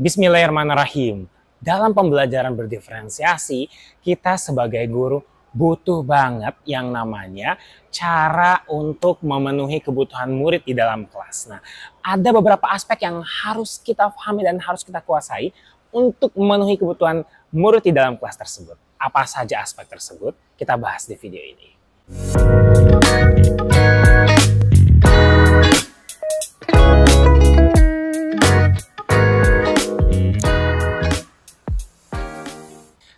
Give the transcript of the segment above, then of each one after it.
Bismillahirrahmanirrahim. Dalam pembelajaran berdiferensiasi, kita sebagai guru butuh banget yang namanya cara untuk memenuhi kebutuhan murid di dalam kelas. Nah, ada beberapa aspek yang harus kita pahami dan harus kita kuasai untuk memenuhi kebutuhan murid di dalam kelas tersebut. Apa saja aspek tersebut? Kita bahas di video ini.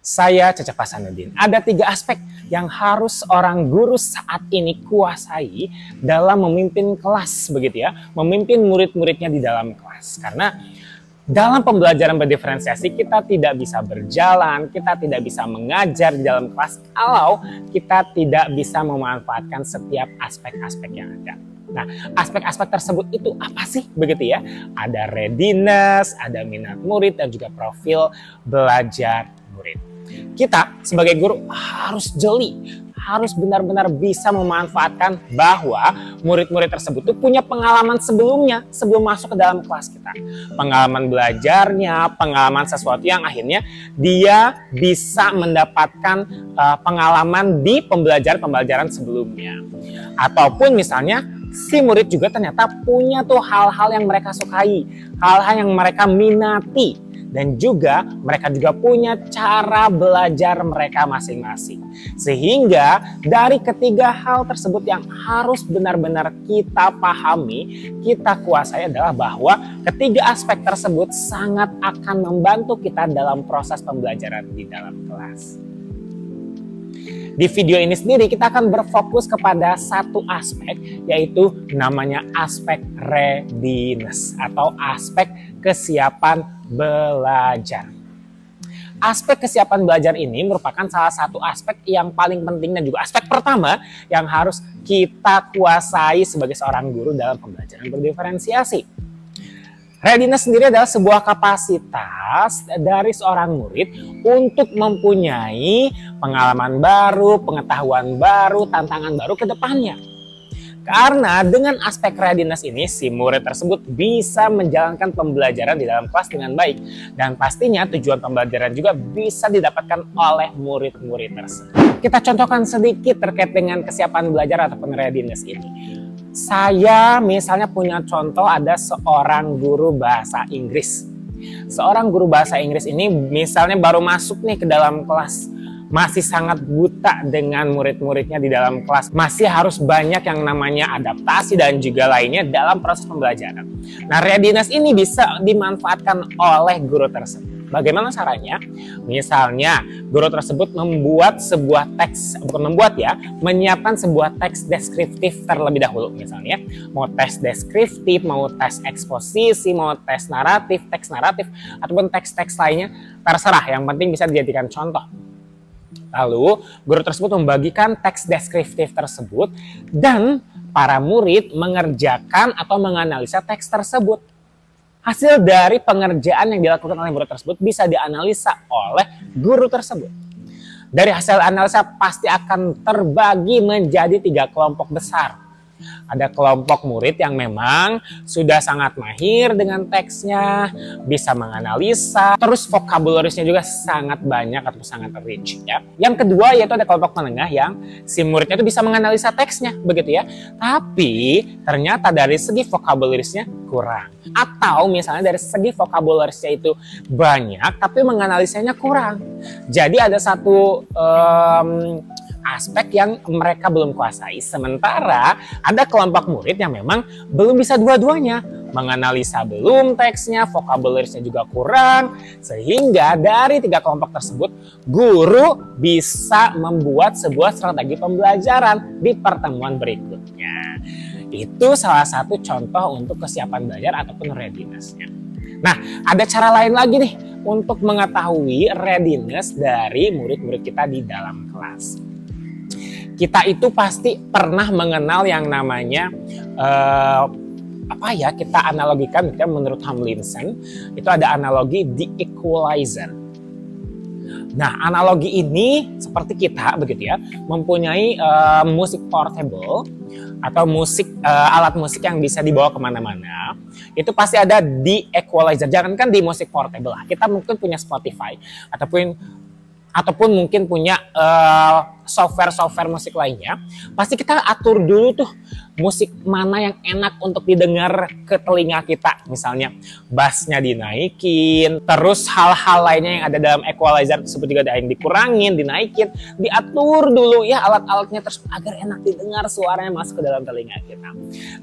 Saya Cecep Hasanuddin. Ada 3 aspek yang harus orang guru saat ini kuasai dalam memimpin kelas, begitu ya, memimpin murid-muridnya di dalam kelas. Karena dalam pembelajaran berdiferensiasi kita tidak bisa berjalan, kita tidak bisa mengajar di dalam kelas kalau kita tidak bisa memanfaatkan setiap aspek-aspek yang ada. Nah, aspek-aspek tersebut itu apa sih, begitu ya? Ada readiness, ada minat murid, dan juga profil belajar murid. Kita sebagai guru harus jeli, harus benar-benar bisa memanfaatkan bahwa murid-murid tersebut tuh punya pengalaman sebelumnya sebelum masuk ke dalam kelas kita. Pengalaman belajarnya, pengalaman sesuatu yang akhirnya dia bisa mendapatkan pengalaman di pembelajaran sebelumnya. Ataupun misalnya si murid juga ternyata punya tuh hal-hal yang mereka sukai, hal-hal yang mereka minati. Dan juga mereka juga punya cara belajar mereka masing-masing. Sehingga dari ketiga hal tersebut yang harus benar-benar kita pahami, kita kuasai adalah bahwa ketiga aspek tersebut sangat akan membantu kita dalam proses pembelajaran di dalam kelas. Di video ini sendiri kita akan berfokus kepada satu aspek, yaitu namanya aspek readiness atau aspek kesiapan belajar. Aspek kesiapan belajar ini merupakan salah satu aspek yang paling penting dan juga aspek pertama yang harus kita kuasai sebagai seorang guru dalam pembelajaran berdiferensiasi. Readiness sendiri adalah sebuah kapasitas dari seorang murid untuk mempunyai pengalaman baru, pengetahuan baru, tantangan baru ke depannya. Karena dengan aspek readiness ini, si murid tersebut bisa menjalankan pembelajaran di dalam kelas dengan baik. Dan pastinya tujuan pembelajaran juga bisa didapatkan oleh murid-murid tersebut. Kita contohkan sedikit terkait dengan kesiapan belajar ataupun readiness ini. Saya misalnya punya contoh ada seorang guru bahasa Inggris. Seorang guru bahasa Inggris ini misalnya baru masuk nih ke dalam kelas. Masih sangat buta dengan murid-muridnya di dalam kelas. Masih harus banyak yang namanya adaptasi dan juga lainnya dalam proses pembelajaran. Nah, readiness ini bisa dimanfaatkan oleh guru tersebut. Bagaimana caranya? Misalnya, guru tersebut membuat sebuah teks, menyiapkan sebuah teks deskriptif terlebih dahulu. Misalnya, mau tes deskriptif, mau tes eksposisi, mau tes naratif, teks naratif, ataupun teks-teks lainnya, terserah. Yang penting bisa dijadikan contoh. Lalu, guru tersebut membagikan teks deskriptif tersebut dan para murid mengerjakan atau menganalisa teks tersebut. Hasil dari pengerjaan yang dilakukan oleh murid tersebut bisa dianalisa oleh guru tersebut. Dari hasil analisa pasti akan terbagi menjadi 3 kelompok besar. Ada kelompok murid yang memang sudah sangat mahir dengan teksnya, bisa menganalisa, terus vocabularisnya juga sangat banyak atau sangat rich ya. Yang kedua yaitu ada kelompok menengah yang si muridnya itu bisa menganalisa teksnya, begitu ya. Tapi ternyata dari segi vocabularisnya kurang. Atau misalnya dari segi vocabularisnya itu banyak tapi menganalisanya kurang. Jadi ada satu aspek yang mereka belum kuasai. Sementara ada kelompok murid yang memang belum bisa dua-duanya. Menganalisa belum teksnya, vocabularisnya juga kurang. Sehingga dari 3 kelompok tersebut, guru bisa membuat sebuah strategi pembelajaran di pertemuan berikutnya. Itu salah satu contoh untuk kesiapan belajar ataupun readiness-nya. Nah, ada cara lain lagi nih untuk mengetahui readiness dari murid-murid kita di dalam kelas. Kita itu pasti pernah mengenal yang namanya kita analogikan menurut Tomlinson itu ada analogi the equalizer. Nah, analogi ini seperti kita begitu ya, mempunyai musik portable atau musik, alat musik yang bisa dibawa kemana-mana, itu pasti ada di equalizer. Jangankan di musik portable, kita mungkin punya Spotify ataupun mungkin punya software musik lainnya, pasti kita atur dulu tuh musik mana yang enak untuk didengar ke telinga kita. Misalnya bassnya dinaikin, terus hal-hal lainnya yang ada dalam equalizer tersebut juga ada yang dikurangin, dinaikin, diatur dulu ya alat-alatnya tersebut agar enak didengar, suaranya masuk ke dalam telinga kita.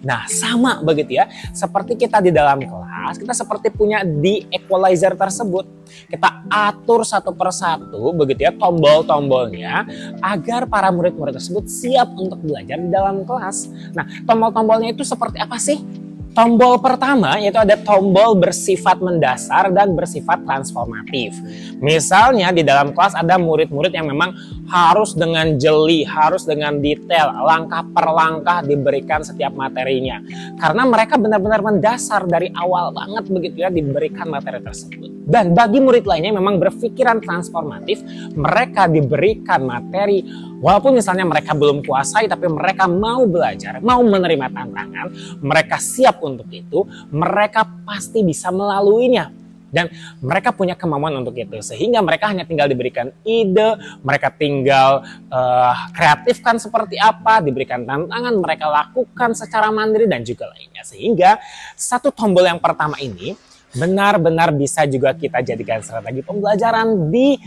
Nah sama begitu ya, seperti kita di dalam kelas, kita seperti punya di equalizer tersebut, kita atur satu persatu begitu ya tombol-tombolnya agar para murid-murid tersebut siap untuk belajar di dalam kelas. Nah, tombol-tombolnya itu seperti apa sih? Tombol pertama yaitu ada tombol bersifat mendasar dan bersifat transformatif. Misalnya di dalam kelas ada murid-murid yang memang harus dengan jeli, harus dengan detail, langkah per langkah diberikan setiap materinya. Karena mereka benar-benar mendasar dari awal banget begitu ya diberikan materi tersebut. Dan bagi murid lainnya yang memang berpikiran transformatif, mereka diberikan materi walaupun misalnya mereka belum kuasai tapi mereka mau belajar, mau menerima tantangan, mereka siap untuk itu, mereka pasti bisa melaluinya. Dan mereka punya kemampuan untuk itu, sehingga mereka hanya tinggal diberikan ide, mereka tinggal kreatifkan seperti apa, diberikan tantangan, mereka lakukan secara mandiri dan juga lainnya. Sehingga satu tombol yang pertama ini benar-benar bisa juga kita jadikan strategi pembelajaran di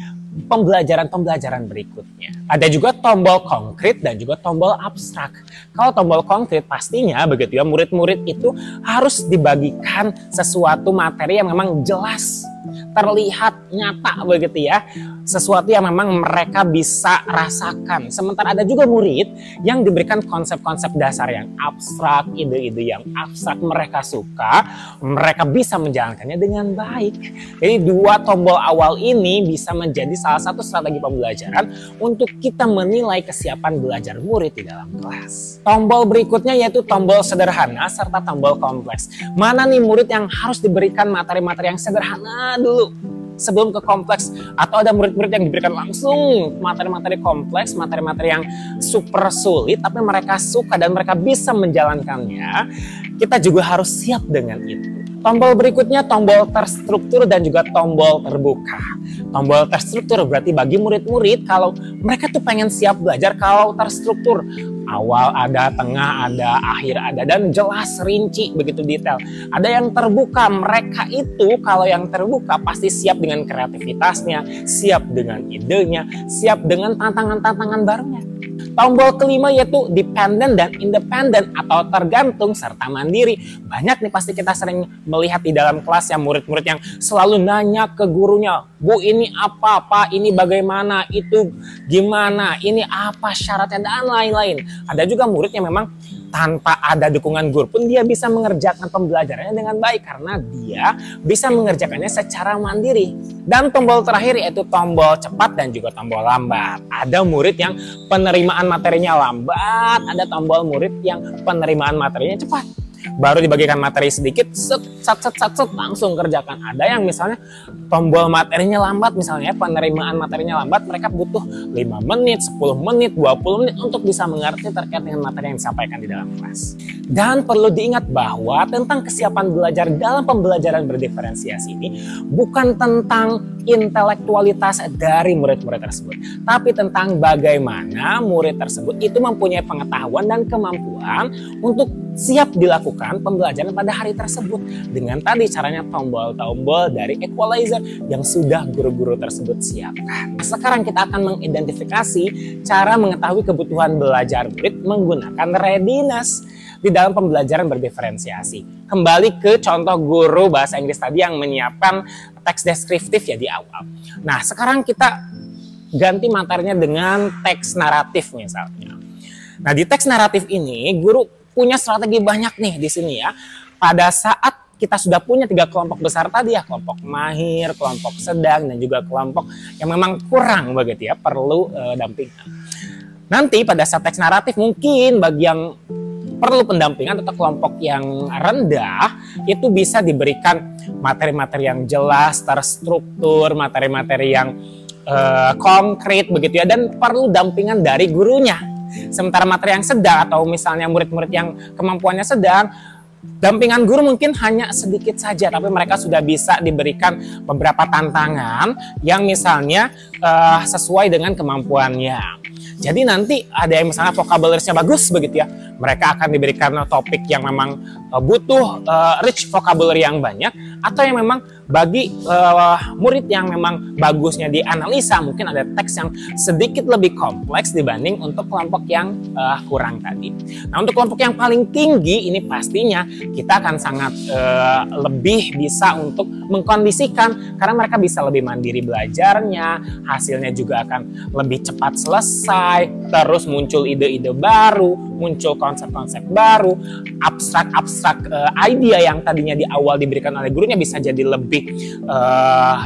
pembelajaran berikutnya. Ada juga tombol konkret dan juga tombol abstrak. Kalau tombol konkret pastinya begitu ya, murid-murid itu harus dibagikan sesuatu materi yang memang jelas, terlihat nyata begitu ya, sesuatu yang memang mereka bisa rasakan. Sementara ada juga murid yang diberikan konsep-konsep dasar yang abstrak, ide-ide yang abstrak, mereka suka, mereka bisa menjalankannya dengan baik. Jadi dua tombol awal ini bisa menjadi salah satu strategi pembelajaran untuk kita menilai kesiapan belajar murid di dalam kelas. Tombol berikutnya yaitu tombol sederhana serta tombol kompleks. Mana nih murid yang harus diberikan materi-materi yang sederhana dulu sebelum ke kompleks, atau ada murid-murid yang diberikan langsung materi-materi kompleks, materi-materi yang super sulit tapi mereka suka dan mereka bisa menjalankannya. Kita juga harus siap dengan itu. Tombol berikutnya tombol terstruktur dan juga tombol terbuka. Tombol terstruktur berarti bagi murid-murid kalau mereka tuh pengen siap belajar, kalau terstruktur awal ada, tengah ada, akhir ada, dan jelas rinci begitu detail. Ada yang terbuka, mereka itu kalau yang terbuka pasti siap dengan kreativitasnya, siap dengan idenya, siap dengan tantangan-tantangan barunya. Tombol kelima yaitu dependent dan independent atau tergantung serta mandiri. Banyak nih pasti kita sering melihat di dalam kelas yang murid-murid yang selalu nanya ke gurunya, "Bu, ini apa, ini bagaimana, itu gimana, ini apa syaratnya," dan lain-lain. Ada juga murid yang memang tanpa ada dukungan guru pun dia bisa mengerjakan pembelajarannya dengan baik karena dia bisa mengerjakannya secara mandiri. Dan tombol terakhir yaitu tombol cepat dan juga tombol lambat. Ada murid yang penerimaan materinya lambat, ada tombol murid yang penerimaan materinya cepat. Baru dibagikan materi sedikit, set, langsung kerjakan. Ada yang misalnya tombol materinya lambat, misalnya penerimaan materinya lambat, mereka butuh 5 menit, 10 menit, 20 menit untuk bisa mengerti terkait dengan materi yang disampaikan di dalam kelas. Dan perlu diingat bahwa tentang kesiapan belajar dalam pembelajaran berdiferensiasi ini bukan tentang intelektualitas dari murid-murid tersebut, tapi tentang bagaimana murid tersebut itu mempunyai pengetahuan dan kemampuan untuk siap dilakukan pembelajaran pada hari tersebut dengan tadi caranya tombol-tombol dari equalizer yang sudah guru-guru tersebut siapkan. Sekarang kita akan mengidentifikasi cara mengetahui kebutuhan belajar murid menggunakan readiness di dalam pembelajaran berdiferensiasi. Kembali ke contoh guru bahasa Inggris tadi yang menyiapkan teks deskriptif ya di awal. Nah, sekarang kita ganti materinya dengan teks naratif misalnya. Nah, di teks naratif ini guru punya strategi banyak nih di sini ya. Pada saat kita sudah punya 3 kelompok besar tadi ya, kelompok mahir, kelompok sedang, dan juga kelompok yang memang kurang begitu ya, perlu dampingan. Nanti pada saat teks naratif mungkin bagi yang perlu pendampingan atau kelompok yang rendah itu bisa diberikan materi-materi yang jelas, terstruktur, materi-materi yang konkret begitu ya, dan perlu dampingan dari gurunya. Sementara materi yang sedang atau misalnya murid-murid yang kemampuannya sedang, dampingan guru mungkin hanya sedikit saja, tapi mereka sudah bisa diberikan beberapa tantangan yang misalnya sesuai dengan kemampuannya. Jadi nanti ada yang misalnya vocabulary-nya bagus begitu ya, mereka akan diberikan topik yang memang butuh rich vocabulary yang banyak, atau yang memang bagi murid yang memang bagusnya di analisa, mungkin ada teks yang sedikit lebih kompleks dibanding untuk kelompok yang kurang tadi. Nah, untuk kelompok yang paling tinggi ini pastinya kita akan sangat lebih bisa untuk mengkondisikan, karena mereka bisa lebih mandiri belajarnya, hasilnya juga akan lebih cepat selesai, terus muncul ide-ide baru, muncul konsep-konsep baru, abstrak-abstrak idea yang tadinya di awal diberikan oleh gurunya bisa jadi lebih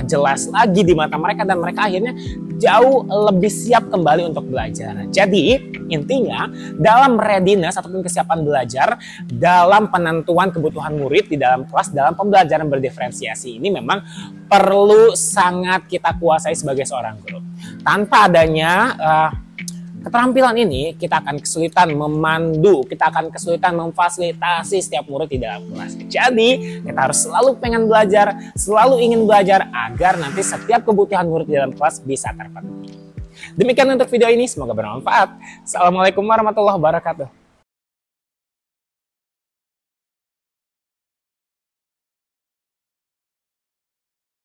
jelas lagi di mata mereka, dan mereka akhirnya jauh lebih siap kembali untuk belajar. Jadi intinya dalam readiness ataupun kesiapan belajar, dalam penentuan kebutuhan murid di dalam kelas, dalam pembelajaran berdiferensiasi ini memang perlu sangat kita kuasai sebagai seorang guru. Tanpa adanya keterampilan ini, kita akan kesulitan memandu, kita akan kesulitan memfasilitasi setiap murid di dalam kelas. Jadi, kita harus selalu pengen belajar, selalu ingin belajar agar nanti setiap kebutuhan murid di dalam kelas bisa terpenuhi. Demikian untuk video ini, semoga bermanfaat. Assalamualaikum warahmatullahi wabarakatuh.